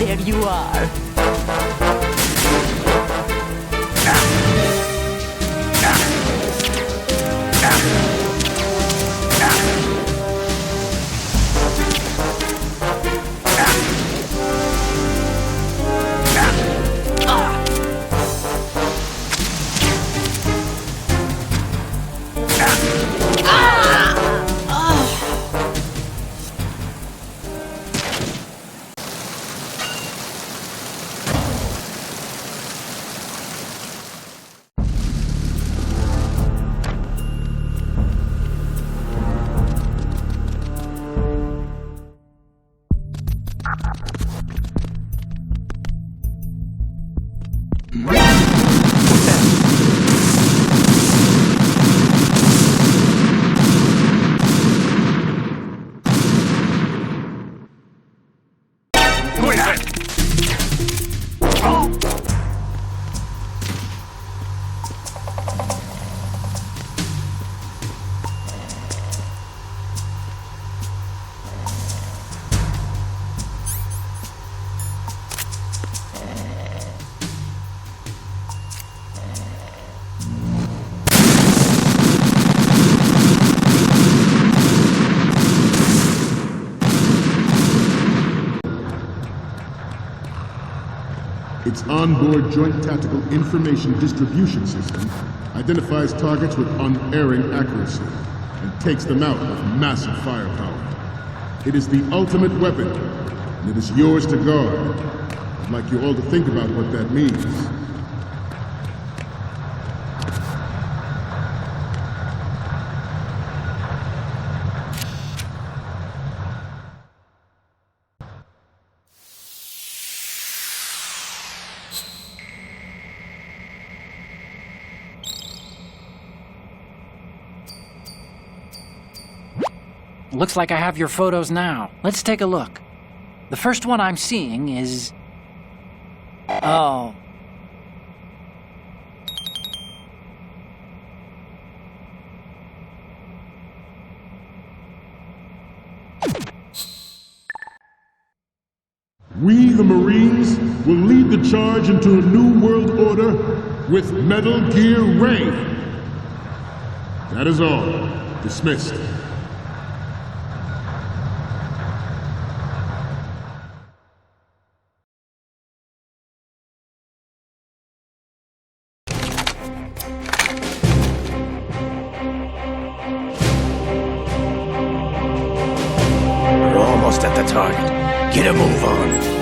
there you are. Its onboard Joint Tactical Information Distribution System identifies targets with unerring accuracy and takes them out with massive firepower. It is the ultimate weapon, and it is yours to guard. I'd like you all to think about what that means. Looks like I have your photos now. Let's take a look. The first one I'm seeing is... Oh. We, the Marines, will lead the charge into a new world order with Metal Gear Ray. That is all. Dismissed. At the target. Get a move on.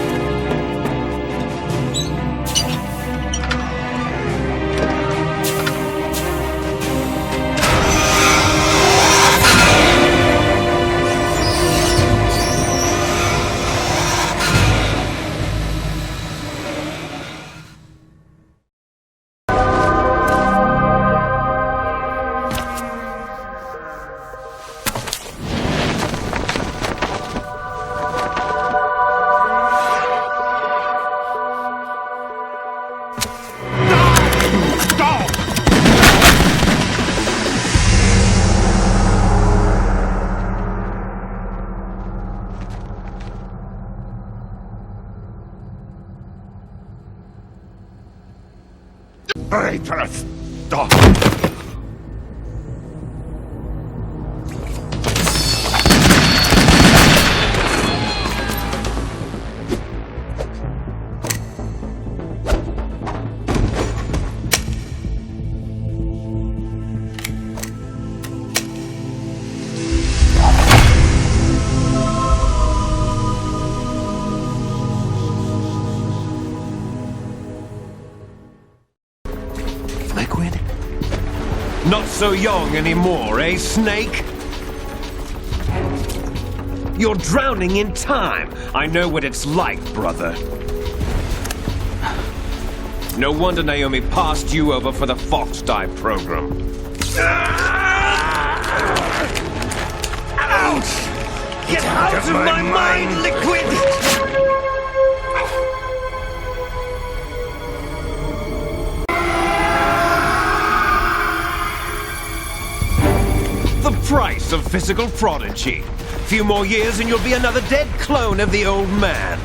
Stop! Liquid? Not so young anymore, eh, Snake? You're drowning in time. I know what it's like, brother. No wonder Naomi passed you over for the Fox Dive program. Ouch! Get out of my mind, Liquid! The price of physical prodigy. Few more years and you'll be another dead clone of the old man.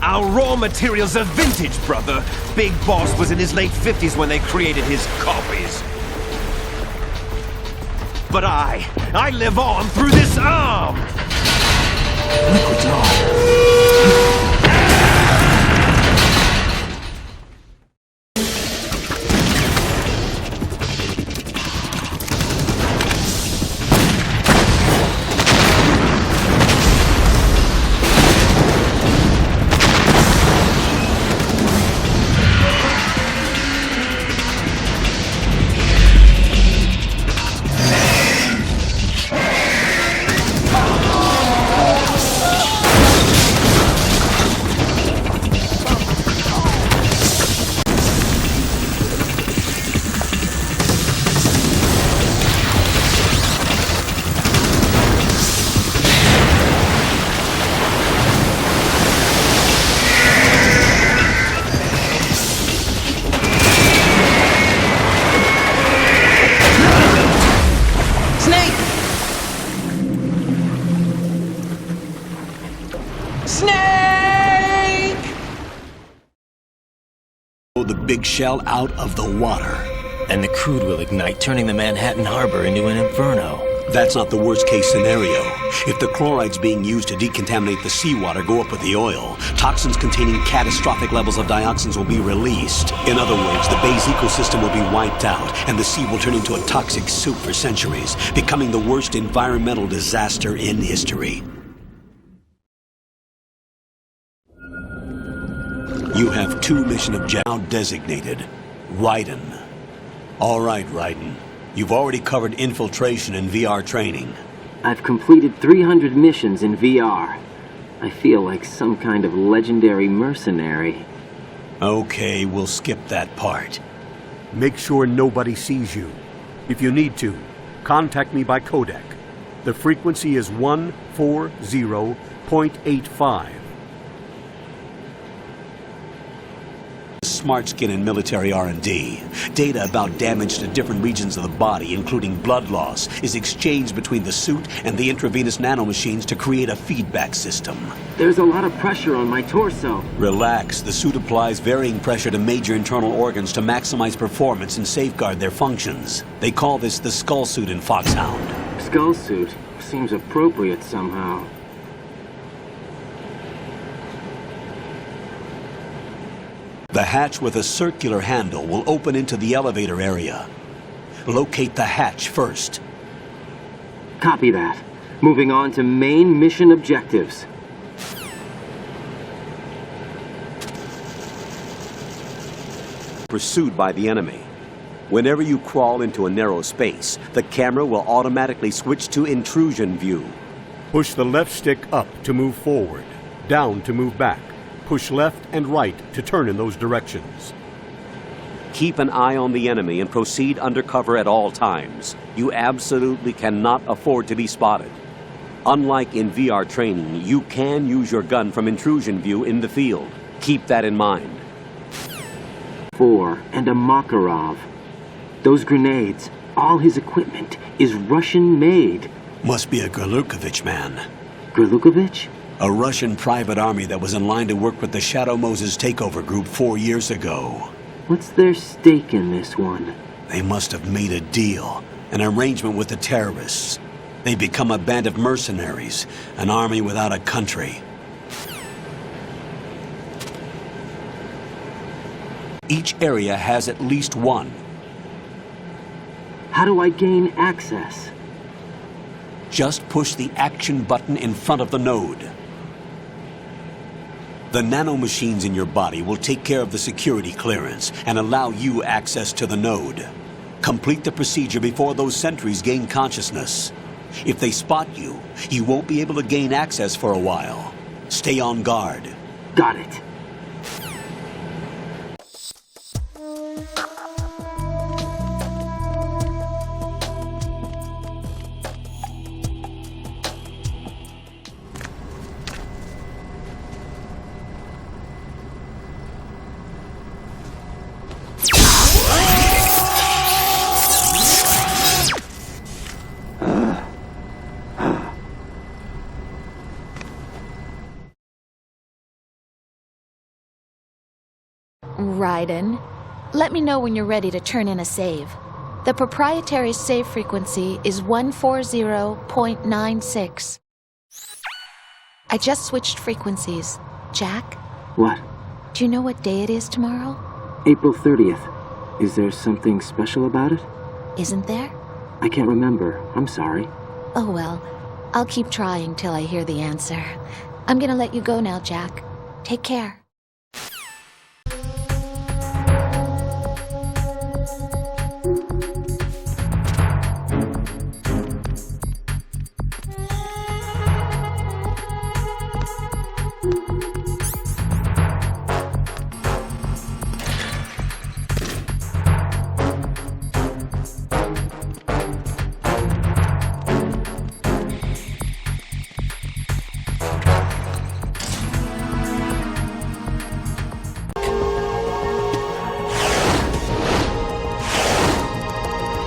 Our raw materials are vintage, brother. Big Boss was in his late 50s when they created his copies. But I live on through this arm! Liquid's on. The big shell out of the water. And the crude will ignite, turning the Manhattan Harbor into an inferno. That's not the worst case scenario. If the chlorides being used to decontaminate the seawater go up with the oil, toxins containing catastrophic levels of dioxins will be released. In other words, the bay's ecosystem will be wiped out, and the sea will turn into a toxic soup for centuries, becoming the worst environmental disaster in history. You have 2 mission objectives now designated. Raiden. All right, Raiden. You've already covered infiltration and VR training. I've completed 300 missions in VR. I feel like some kind of legendary mercenary. Okay, we'll skip that part. Make sure nobody sees you. If you need to, contact me by codec. The frequency is 140.85. Smart skin and military R&D. Data about damage to different regions of the body, including blood loss, is exchanged between the suit and the intravenous nanomachines to create a feedback system. There's a lot of pressure on my torso. Relax. The suit applies varying pressure to major internal organs to maximize performance and safeguard their functions. They call this the skull suit in Foxhound. Skull suit seems appropriate somehow. The hatch with a circular handle will open into the elevator area. Locate the hatch first. Copy that. Moving on to main mission objectives. Pursued by the enemy. Whenever you crawl into a narrow space, the camera will automatically switch to intrusion view. Push the left stick up to move forward, down to move back. Push left and right to turn in those directions. Keep an eye on the enemy and proceed undercover at all times. You absolutely cannot afford to be spotted. Unlike in VR training, you can use your gun from intrusion view in the field. Keep that in mind. 4 and a Makarov. Those grenades, all his equipment, is Russian-made. Must be a Gorlukovich man. Gorlukovich? A Russian private army that was in line to work with the Shadow Moses takeover group 4 years ago. What's their stake in this one? They must have made a deal, an arrangement with the terrorists. They become a band of mercenaries, an army without a country. Each area has at least one. How do I gain access? Just push the action button in front of the node. The nanomachines in your body will take care of the security clearance and allow you access to the node. Complete the procedure before those sentries gain consciousness. If they spot you, you won't be able to gain access for a while. Stay on guard. Got it. Raiden. Let me know when you're ready to turn in a save. The proprietary save frequency is 140.96. I just switched frequencies. Jack, What? do you know what day it is tomorrow? April 30th. Is there something special about it? Isn't there? I can't remember. I'm sorry. Oh well, I'll keep trying till I hear the answer. I'm gonna let you go now, Jack. Take care.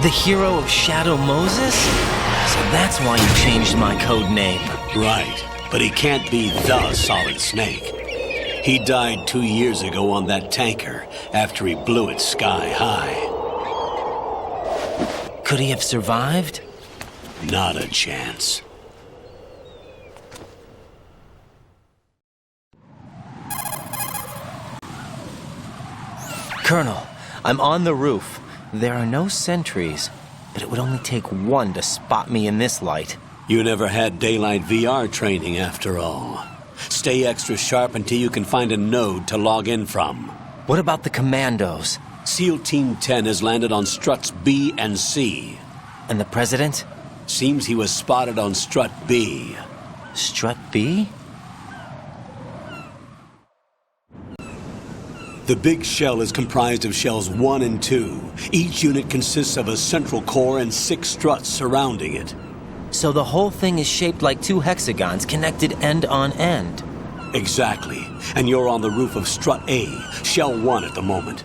The hero of Shadow Moses? So that's why you changed my code name. Right, but he can't be the Solid Snake. He died 2 years ago on that tanker after he blew it sky high. Could he have survived? Not a chance. Colonel, I'm on the roof. There are no sentries, but it would only take one to spot me in this light. You never had daylight VR training after all. Stay extra sharp until you can find a node to log in from. What about the commandos? SEAL Team 10 has landed on struts B and C. And the president? Seems he was spotted on strut B. Strut B? The big shell is comprised of shells 1 and 2. Each unit consists of a central core and 6 struts surrounding it. So the whole thing is shaped like 2 hexagons connected end on end. Exactly. And you're on the roof of strut A, shell 1 at the moment.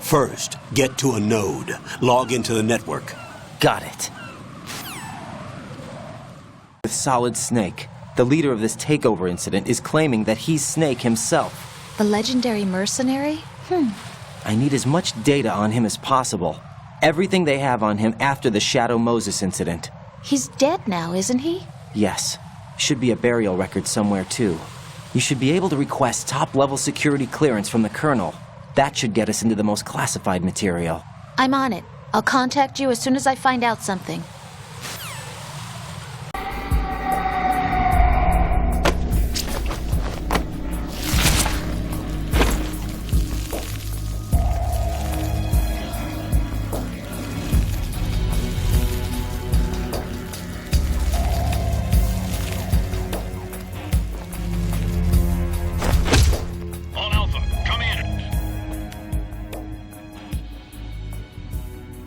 First, get to a node. Log into the network. Got it. With Solid Snake, the leader of this takeover incident is claiming that he's Snake himself. The legendary mercenary? I need as much data on him as possible. Everything they have on him after the Shadow Moses incident. He's dead now, isn't he? Yes. Should be a burial record somewhere, too. You should be able to request top-level security clearance from the Colonel. That should get us into the most classified material. I'm on it. I'll contact you as soon as I find out something.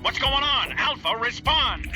What's going on? Alpha, respond!